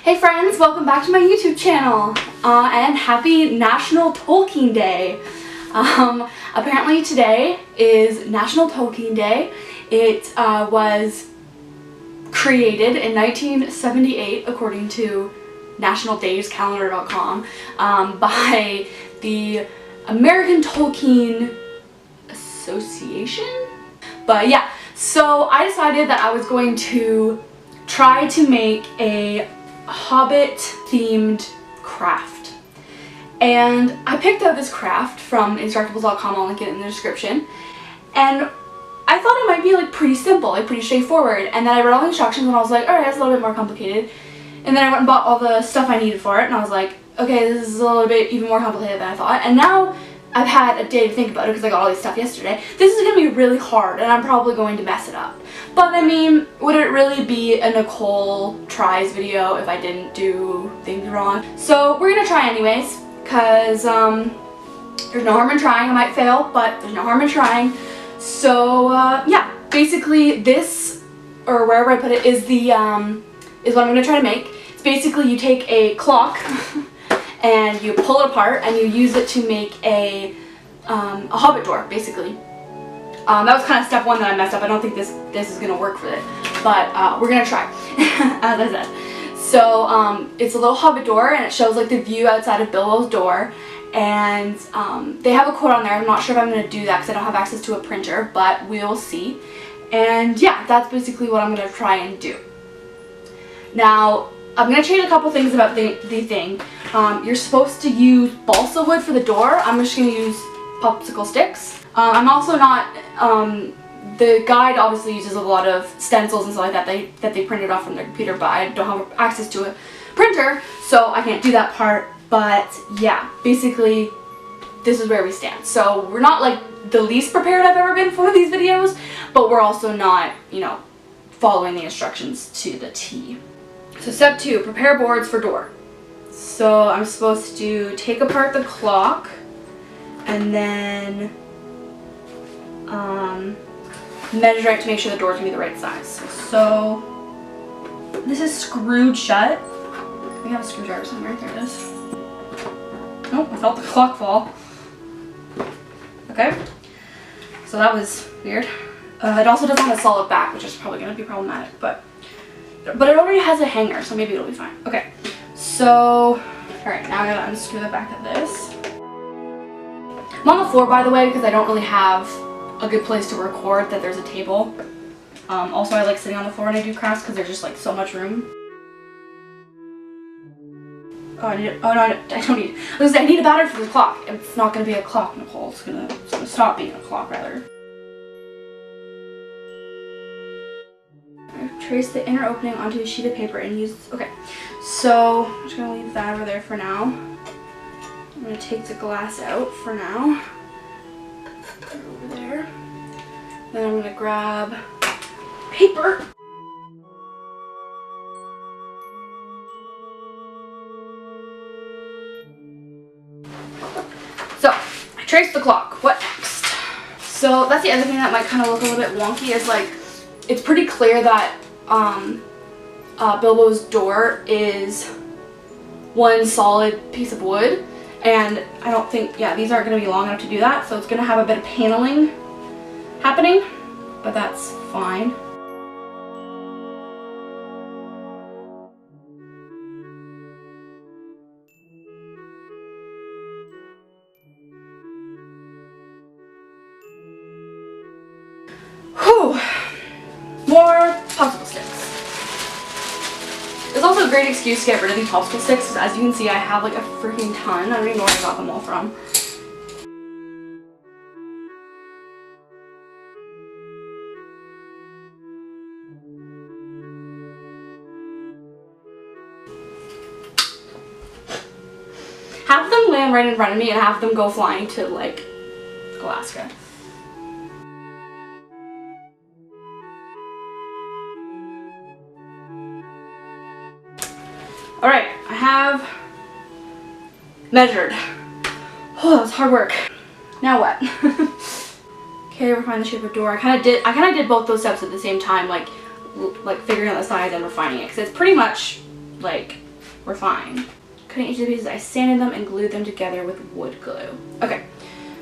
Hey friends, welcome back to my YouTube channel, and happy National Tolkien Day. Apparently today is National Tolkien Day. It was created in 1978 according to nationaldayscalendar.com by the American Tolkien Association. But yeah, so I decided that I was going to try to make a Hobbit themed craft, and I picked out this craft from Instructables.com. I'll link it in the description, and I thought it might be like pretty simple, like pretty straightforward, and then I read all the instructions and I was like, alright, it's a little bit more complicated, and then I went and bought all the stuff I needed for it, and I was like, okay, this is a little bit even more complicated than I thought, and now I've had a day to think about it because I got all this stuff yesterday. This is going to be really hard and I'm probably going to mess it up. But I mean, would it really be a Nicole tries video if I didn't do things wrong? So we're going to try anyways, because there's no harm in trying. I might fail, but there's no harm in trying. So yeah, basically this, or wherever I put it, is the is what I'm going to try to make. It's basically you take a clock and you pull it apart and you use it to make a Hobbit door, basically. That was kind of step one that I messed up. I don't think this is going to work for it, but we're going to try, as I said. So it's a little Hobbit door, and it shows like the view outside of Bilbo's door, and they have a quote on there. I'm not sure if I'm going to do that because I don't have access to a printer, but we'll see. And yeah, that's basically what I'm going to try and do. Now, I'm going to change a couple things about the thing. You're supposed to use balsa wood for the door. I'm just going to use popsicle sticks. I'm also not, the guide obviously uses a lot of stencils and stuff like that that they printed off from their computer, but I don't have access to a printer, so I can't do that part. But yeah, basically this is where we stand. So we're not like the least prepared I've ever been for one of these videos, but we're also not, you know, following the instructions to the T. So step 2, prepare boards for door. So I'm supposed to take apart the clock and then measure it to make sure the door is going to be the right size. So this is screwed shut. I have a screwdriver somewhere. There it is. Oh, I felt the clock fall. Okay. So that was weird. It also doesn't have a solid back, which is probably going to be problematic, but it already has a hanger, so maybe it'll be fine. Okay, so, alright, now I'm going to unscrew the back of this. I'm on the floor, by the way, because I don't really have a good place to record that there's a table. Also, I like sitting on the floor when I do crafts because there's just like so much room. Oh, I don't need, I need a battery for the clock. It's not going to be a clock, Nicole. It's going to stop being a clock, rather. Trace the inner opening onto a sheet of paper and use, okay, so I'm just going to leave that over there for now. I'm going to take the glass out for now. Put it over there. Then I'm going to grab paper. So, I traced the clock. What next? So that's the other thing that might kind of look a little bit wonky, is like, it's pretty clear that Bilbo's door is one solid piece of wood, and I don't think, yeah, these aren't going to be long enough to do that, so it's going to have a bit of paneling happening, but that's fine. Whew. More popsicle sticks. It's also a great excuse to get rid of these popsicle sticks, because as you can see, I have like a freaking ton. I don't even know where I got them all from. Half of them land right in front of me and half of them go flying to like Alaska. Alright, I have measured. Oh, that was hard work. Now what? Okay, refine the shape of door. I kind of did both those steps at the same time, like figuring out the size and refining it, because it's pretty much like we're fine. Cutting each of the pieces, I sanded them and glued them together with wood glue. Okay,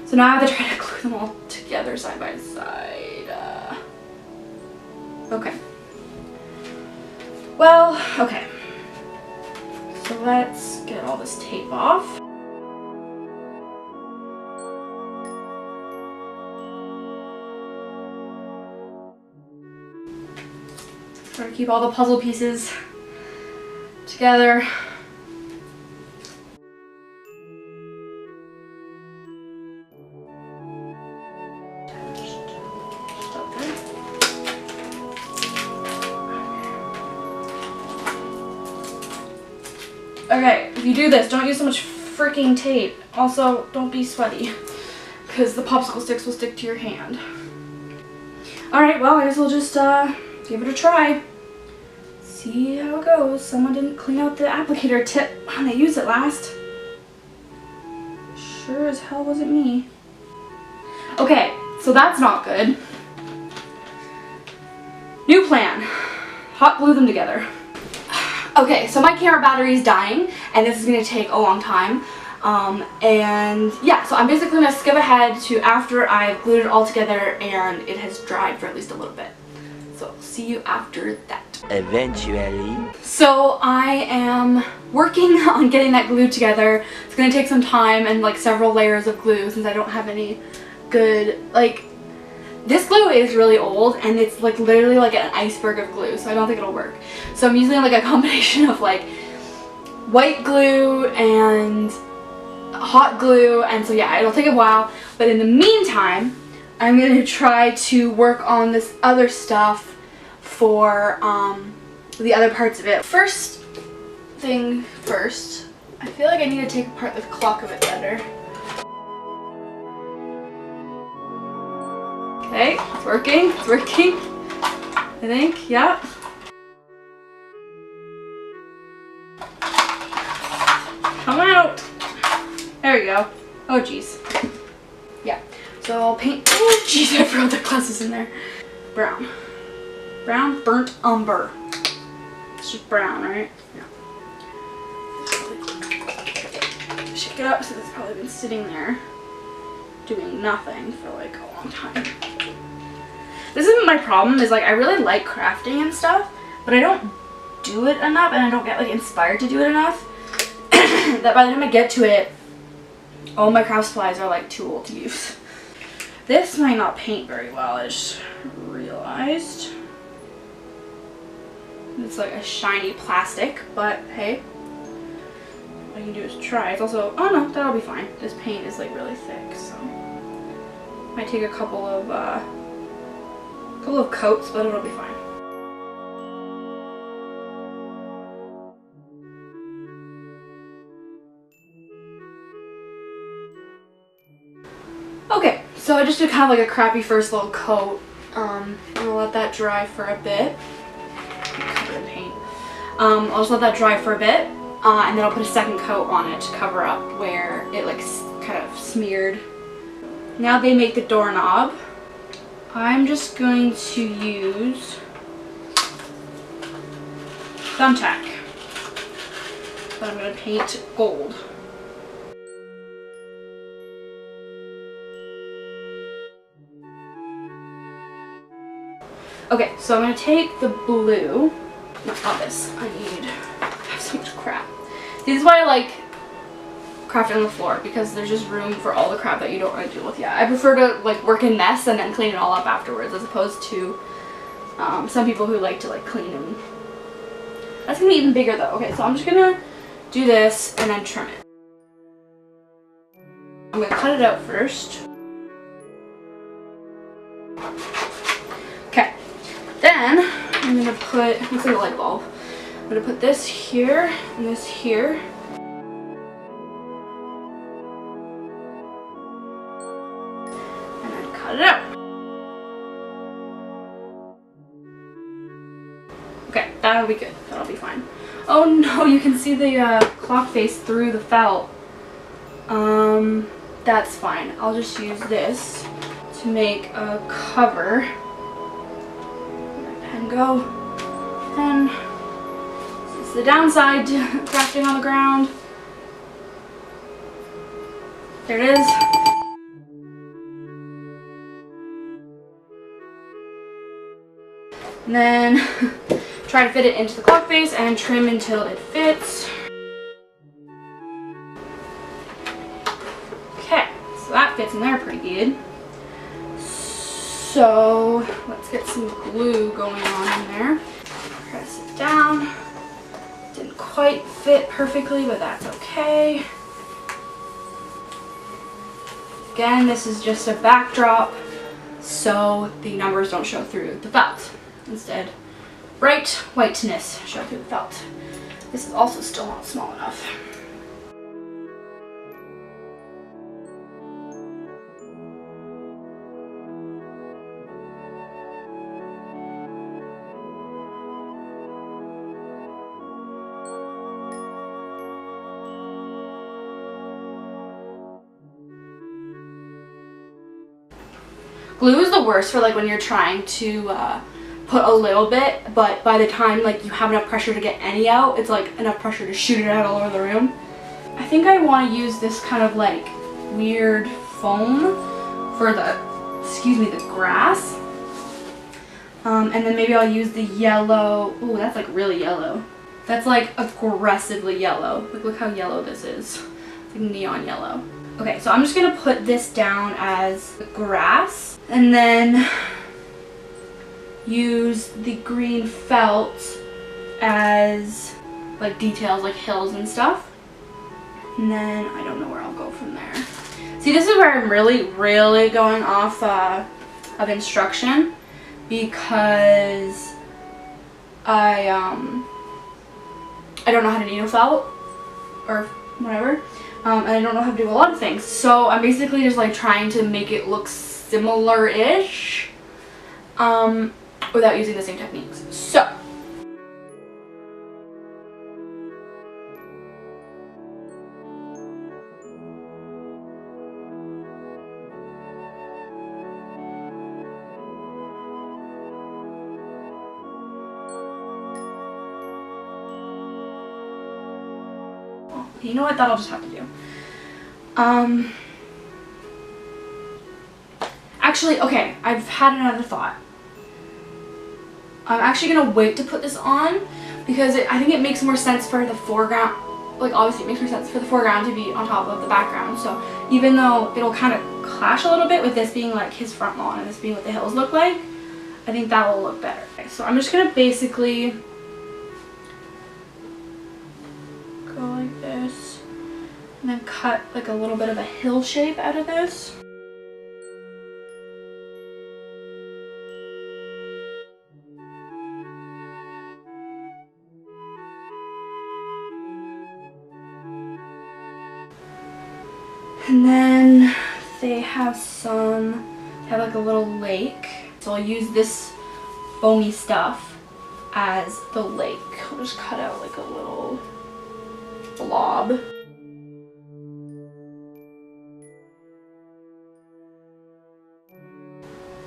so now I have to try to glue them all together side by side. Okay. Well, okay. So let's get all this tape off. Try to keep all the puzzle pieces together. Okay, if you do this, don't use so much freaking tape. Also, don't be sweaty, because the popsicle sticks will stick to your hand. Alright, well, I guess we'll just give it a try. See how it goes. Someone didn't clean out the applicator tip when they used it last. Sure as hell wasn't me. Okay, so that's not good. New plan. Hot glue them together. Okay, so my camera battery is dying, and this is going to take a long time. And yeah, so I'm basically going to skip ahead to after I've glued it all together and it has dried for at least a little bit. So I'll see you after that. Eventually. So I am working on getting that glue together. It's going to take some time and like several layers of glue since I don't have any good, like, this glue is really old and it's like literally like an iceberg of glue, so I don't think it'll work. So I'm using like a combination of like white glue and hot glue, and so yeah, it'll take a while. But in the meantime, I'm going to try to work on this other stuff for the other parts of it. First thing first, I feel like I need to take apart the clock a bit better. Okay, it's working, I think, yeah. Come out! There we go. Oh jeez. Yeah, so I'll paint, oh jeez, I forgot the glasses in there. Brown. Brown, burnt umber. It's just brown, right? Yeah. Shake it up since it's probably been sitting there doing nothing for like a long time. This isn't my problem, is like I really like crafting and stuff, but I don't do it enough and I don't get like inspired to do it enough that by the time I get to it, all my craft supplies are like too old to use. This might not paint very well, I just realized. It's like a shiny plastic, but hey, all you can do is try. It's also, oh no, that'll be fine. This paint is like really thick, so might take a couple of coats, but it'll be fine. Okay, so I just did kind of like a crappy first little coat. I'm gonna let that dry for a bit. Covered in paint. I'll just let that dry for a bit, and then I'll put a second coat on it to cover up where it like kind of smeared. Now they make the doorknob. I'm just going to use thumbtack, but I'm going to paint gold. Okay, so I'm going to take the blue, not this, I have so much crap. This is why I like crafting on the floor, because there's just room for all the crap that you don't want to deal with. Yeah, I prefer to like work in mess and then clean it all up afterwards, as opposed to some people who like to like clean and... That's going to be even bigger though. Okay, so I'm just going to do this and then trim it. I'm going to cut it out first. Okay, then I'm going to put, looks like a light bulb. I'm going to put this here and this here. Cut it out. Okay, that'll be good. That'll be fine. Oh no, you can see the clock face through the felt. That's fine. I'll just use this to make a cover. Where'd my pen go? Pen. This is That's the downside to crafting on the ground. There it is. And then try to fit it into the clock face and trim until it fits. Okay, so that fits in there pretty good. So let's get some glue going on in there. Press it down. Didn't quite fit perfectly, but that's okay. Again, this is just a backdrop so the numbers don't show through the felt. Instead, bright whiteness show through the felt. This is also still not small enough. Glue is the worst for like when you're trying to put a little bit, but by the time like you have enough pressure to get any out, it's like enough pressure to shoot it out all over the room. I think I want to use this kind of like weird foam for the, excuse me, the grass. And then maybe I'll use the yellow. Oh, that's like really yellow. That's like aggressively yellow. Like look how yellow this is. It's like neon yellow. Okay, so I'm just gonna put this down as grass and then use the green felt as like details like hills and stuff. And then I don't know where I'll go from there. See, this is where I'm really going off of instruction because I don't know how to needle felt or whatever. And I don't know how to do a lot of things. So I'm basically just like trying to make it look similar-ish without using the same techniques. So. You know what, that'll just have to do. Actually, okay, I've had another thought. I'm actually gonna wait to put this on because I think it makes more sense for the foreground, like obviously it makes more sense for the foreground to be on top of the background. So even though it'll kind of clash a little bit with this being like his front lawn and this being what the hills look like, I think that will look better. Okay, so I'm just gonna basically go like this and then cut like a little bit of a hill shape out of this. And then they have like a little lake. So I'll use this foamy stuff as the lake. I'll just cut out like a little blob.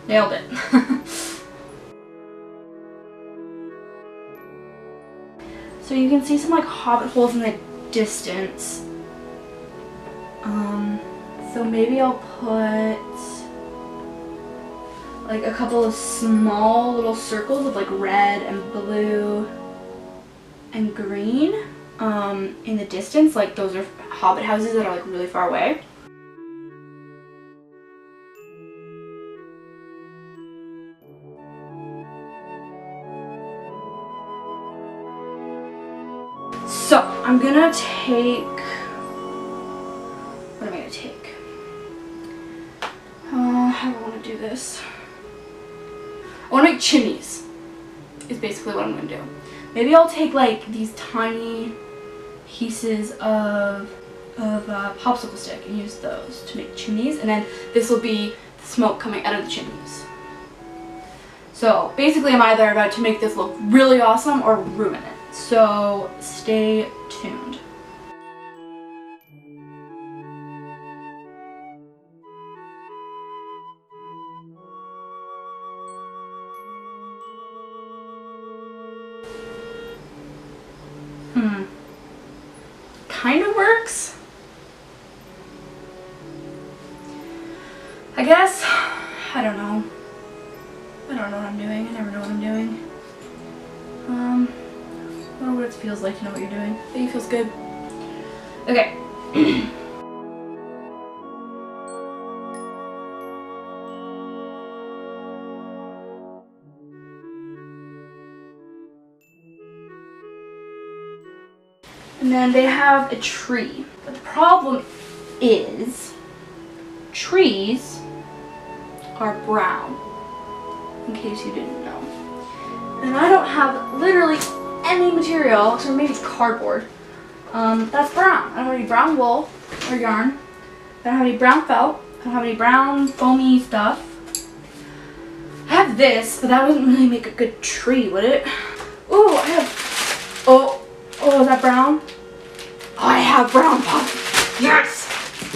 Nailed it. So you can see some like hobbit holes in the distance. So maybe I'll put like a couple of small little circles of like red and blue and green in the distance. Like those are hobbit houses that are like really far away. So I'm gonna take, what am I gonna take? How do I want to do this? I want to make chimneys is basically what I'm gonna do. Maybe I'll take like these tiny pieces of popsicle stick and use those to make chimneys, and then this will be the smoke coming out of the chimneys. So basically I'm either about to make this look really awesome or ruin it. So stay tuned. kind of works. I guess. I don't know. I don't know what I'm doing. I never know what I'm doing. I don't know what it feels like to know what you're doing. I think it feels good. Okay. And then they have a tree. But the problem is, trees are brown, in case you didn't know. And I don't have literally any material, except maybe it's cardboard, that's brown. I don't have any brown wool or yarn. I don't have any brown felt. I don't have any brown foamy stuff. I have this, but that wouldn't really make a good tree, would it? Ooh, I have, oh, is that brown? Oh, I have brown pop. Yes!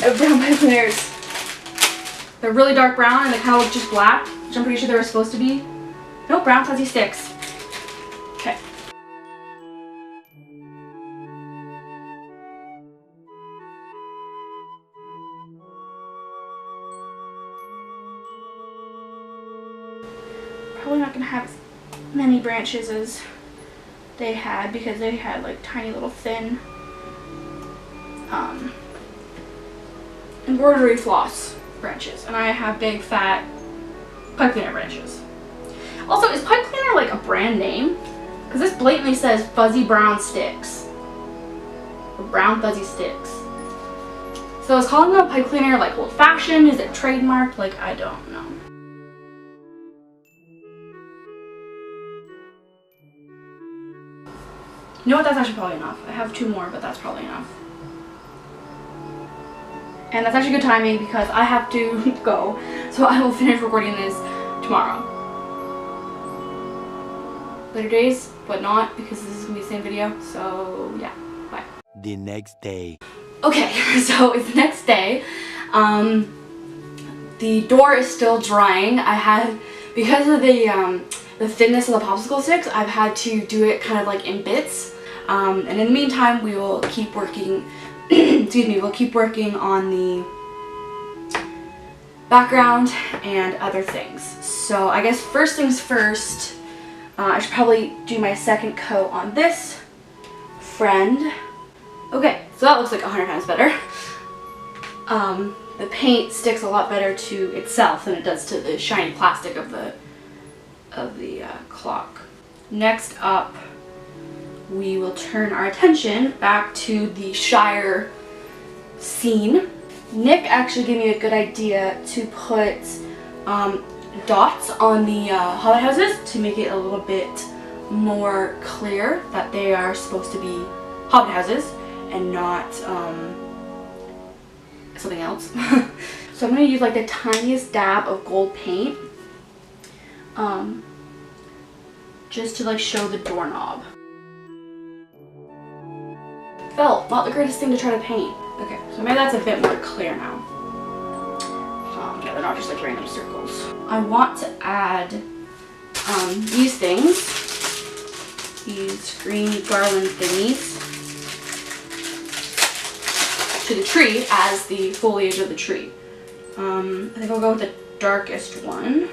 I have brown pipe cleaners. They're really dark brown and they kind of look just black, which I'm pretty sure they were supposed to be. Nope, brown fuzzy sticks. Okay. Probably not gonna have as many branches as they had because they had like tiny little thin embroidery floss branches, and I have big fat pipe cleaner branches. Also, is pipe cleaner like a brand name? Because this blatantly says fuzzy brown sticks. Or brown fuzzy sticks. So is calling them a pipe cleaner like old fashioned? Is it trademarked? Like, I don't know. You know what, that's actually probably enough. I have 2 more, but that's probably enough. And that's actually good timing because I have to go. So I will finish recording this tomorrow. Later days, but not because this is going to be the same video. So yeah, bye. The next day. Okay, so it's the next day. The door is still drying. I had, because of the thinness of the popsicle sticks, I've had to do it kind of like in bits. And in the meantime, we will keep working, excuse me, we'll keep working on the background and other things. So I guess first things first, I should probably do my second coat on this friend. Okay, so that looks like 100 times better. The paint sticks a lot better to itself than it does to the shiny plastic of the clock. Next up, we will turn our attention back to the Shire scene. Nick actually gave me a good idea to put dots on the Hobbit houses to make it a little bit more clear that they are supposed to be Hobbit houses and not something else. So I'm going to use like the tiniest dab of gold paint just to like show the doorknob. Felt, not the greatest thing to try to paint. Okay, so maybe that's a bit more clear now. Yeah, they're not just like random circles. I want to add these things, these green garland thingies, to the tree as the foliage of the tree. I think I'll go with the darkest one.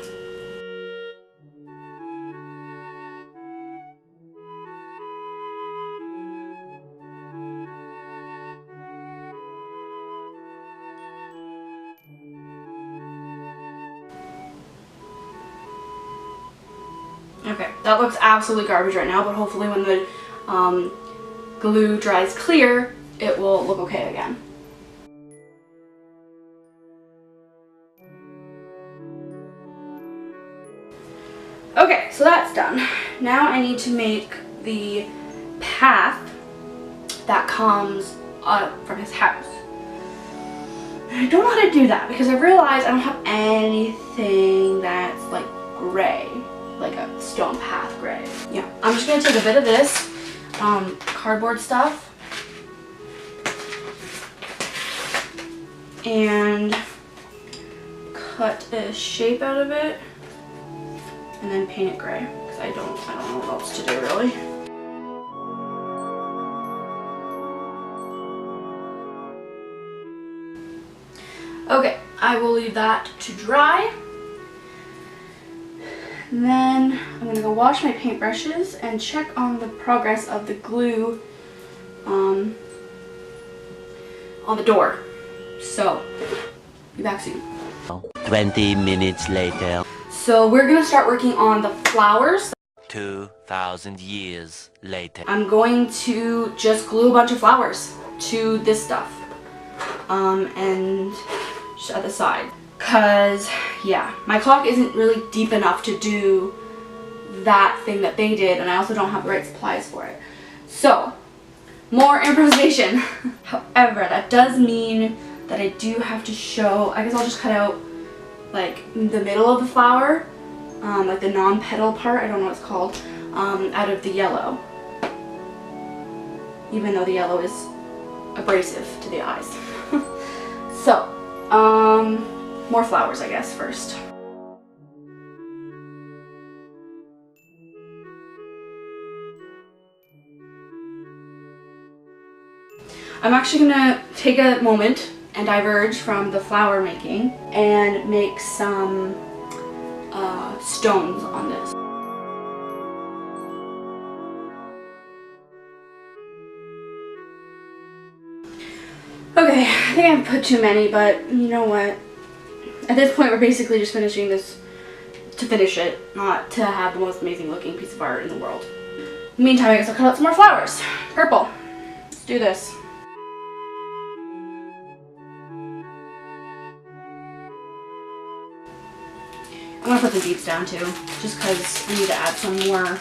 Okay, that looks absolutely garbage right now, but hopefully when the glue dries clear, it will look okay again. Okay, so that's done. Now I need to make the path that comes up from his house. And I don't know how to do that because I realized I don't have anything that's like gray, like a stone path gray. Yeah, I'm just gonna take a bit of this cardboard stuff and cut a shape out of it and then paint it gray because I don't know what else to do really. I will leave that to dry. And then I'm going to go wash my paintbrushes and check on the progress of the glue on the door. So, be back soon. 20 minutes later. So we're going to start working on the flowers. 2,000 years later. I'm going to just glue a bunch of flowers to this stuff. And just at the side. Cause yeah, my clock isn't really deep enough to do that thing that they did, and I also don't have the right supplies for it. So, more improvisation. However, that does mean that I do have to show, I guess I'll just cut out like the middle of the flower, like the non-petal part, I don't know what it's called, out of the yellow. Even though the yellow is abrasive to the eyes. So, more flowers, I guess, first. I'm actually gonna take a moment and diverge from the flower making and make some stones on this. Okay, I think I put too many, but you know what? At this point, we're basically just finishing this to finish it, not to have the most amazing looking piece of art in the world. In the meantime, I guess I'll cut out some more flowers. Purple. Let's do this. I'm gonna put the beads down too, just because I need to add some more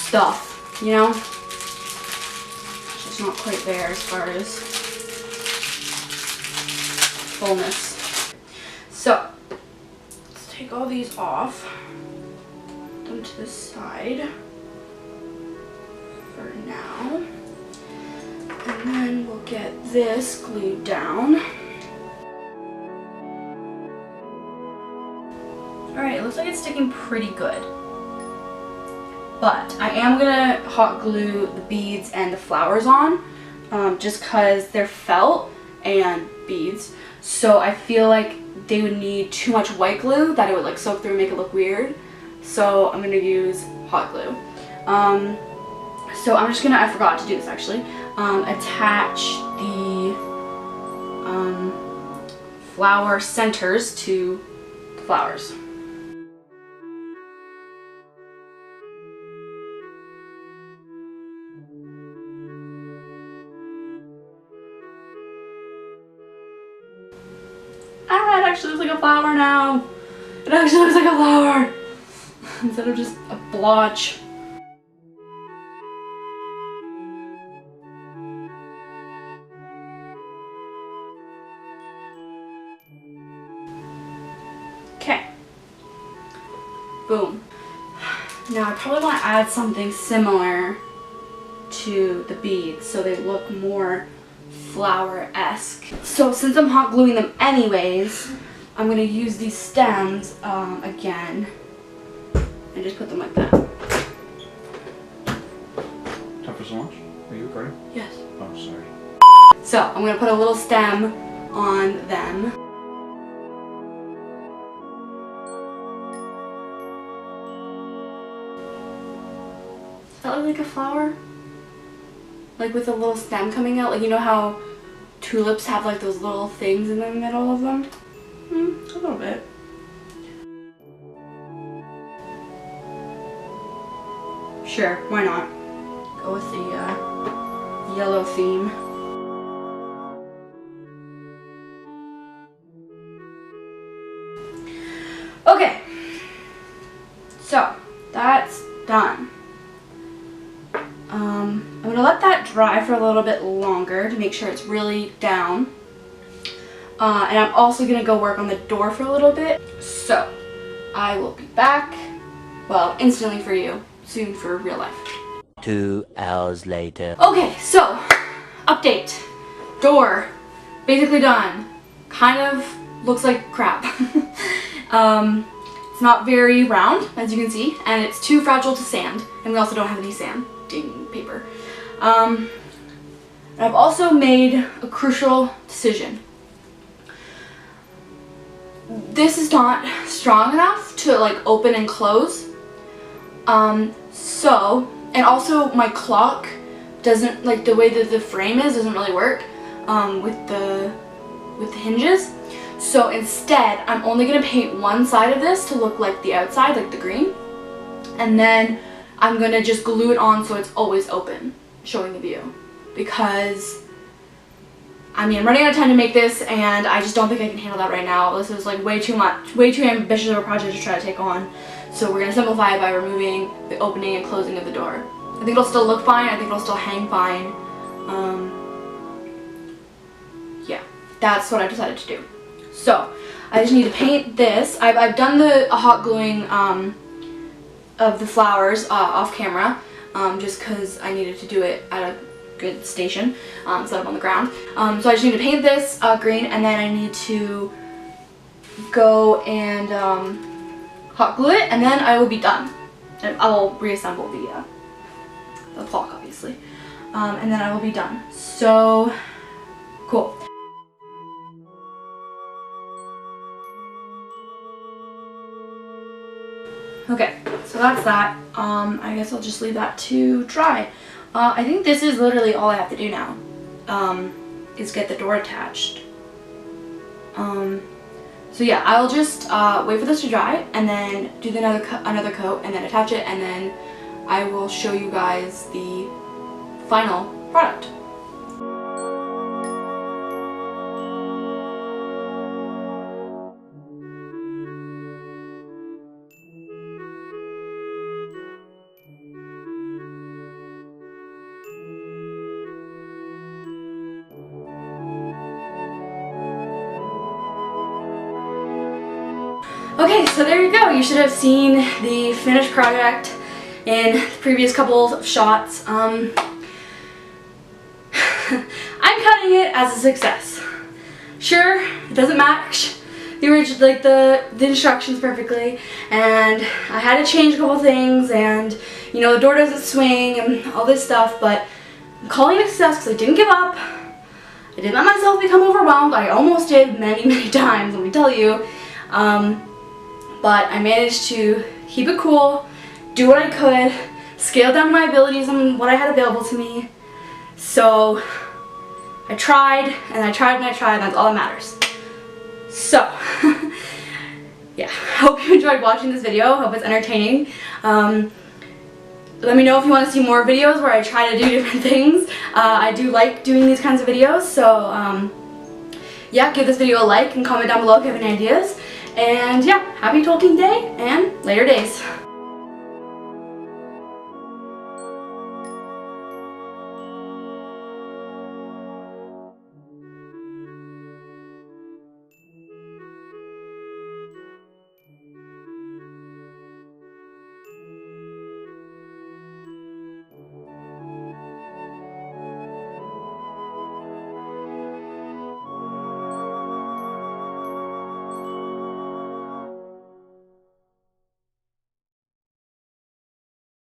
stuff, you know? It's just not quite there as far as fullness. So, let's take all these off, put them to the side for now, and then we'll get this glued down. Alright, it looks like it's sticking pretty good. But I am gonna hot glue the beads and the flowers on, just because they're felt and beads. So I feel like they would need too much white glue that it would like soak through and make it look weird. So I'm gonna use hot glue. So I'm just gonna, I forgot to do this actually, attach the flower centers to the flowers. Ah, it actually looks like a flower now. It actually looks like a flower instead of just a blotch. Okay. Boom. Now I probably want to add something similar to the beads so they look more flower-esque. So since I'm hot gluing them anyways, I'm going to use these stems again and just put them like that. Time for some lunch? Are you recording? Yes. Oh, sorry. So I'm going to put a little stem on them. Does that look like a flower? Like with a little stem coming out? Like you know how tulips have like those little things in the middle of them? A little bit. Sure, why not? Go with the yellow theme. Okay, so that's done. I'm gonna let that dry for a little bit longer to make sure it's really down. And I'm also gonna go work on the door for a little bit. So, I will be back, well, instantly for you, soon for real life. 2 hours later. Okay, so, update. Door, basically done. Kind of looks like crap. It's not very round, as you can see, and it's too fragile to sand, and we also don't have any sanding paper. I've also made a crucial decision. this is not strong enough to like open and close. And also my clock doesn't, like the way that the frame is doesn't really work with the hinges. So instead, I'm only gonna paint one side of this to look like the outside, like the green. And then I'm gonna just glue it on so it's always open, showing the view. Because, I mean, I'm running out of time to make this and I just don't think I can handle that right now. This is like way too much, way too ambitious of a project to try to take on. So we're gonna simplify it by removing the opening and closing of the door. I think it'll still look fine, I think it'll still hang fine. Yeah, that's what I decided to do. So, I just need to paint this. I've done the hot gluing of the flowers off camera, just because I needed to do it at a good station instead of on the ground. So I just need to paint this green, and then I need to go and hot glue it, and then I will be done. And I will reassemble the clock, obviously, and then I will be done. So, cool. Okay, so that's that. I guess I'll just leave that to dry. I think this is literally all I have to do now, is get the door attached. So yeah, I'll just wait for this to dry and then do another coat and then attach it, and then I will show you guys the final product. Okay, so there you go. You should have seen the finished project in the previous couple of shots. I'm counting it as a success. Sure, it doesn't match the original, like the instructions perfectly, and I had to change a couple things, and you know, the door doesn't swing and all this stuff, but I'm calling it a success because I didn't give up. I didn't let myself become overwhelmed. I almost did many times, let me tell you. But I managed to keep it cool, do what I could, scale down my abilities and what I had available to me. So I tried, and I tried, and I tried, and that's all that matters. So, yeah, hope you enjoyed watching this video, hope it's entertaining. Let me know if you want to see more videos where I try to do different things. I do like doing these kinds of videos, so yeah, give this video a like and comment down below if you have any ideas. And yeah, happy Tolkien Day and later days.